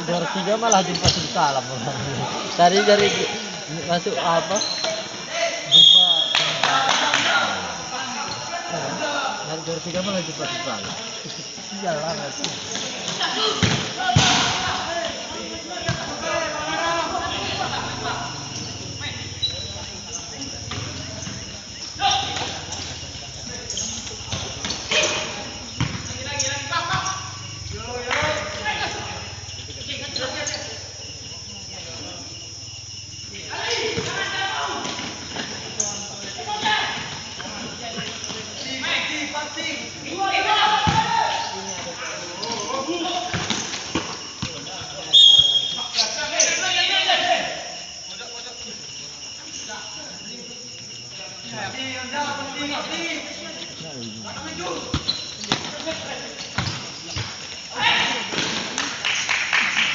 Dari tiga malah jumpa salam. Dari masuk apa? Jumpa dari tiga malah jumpa salam. Iyalah.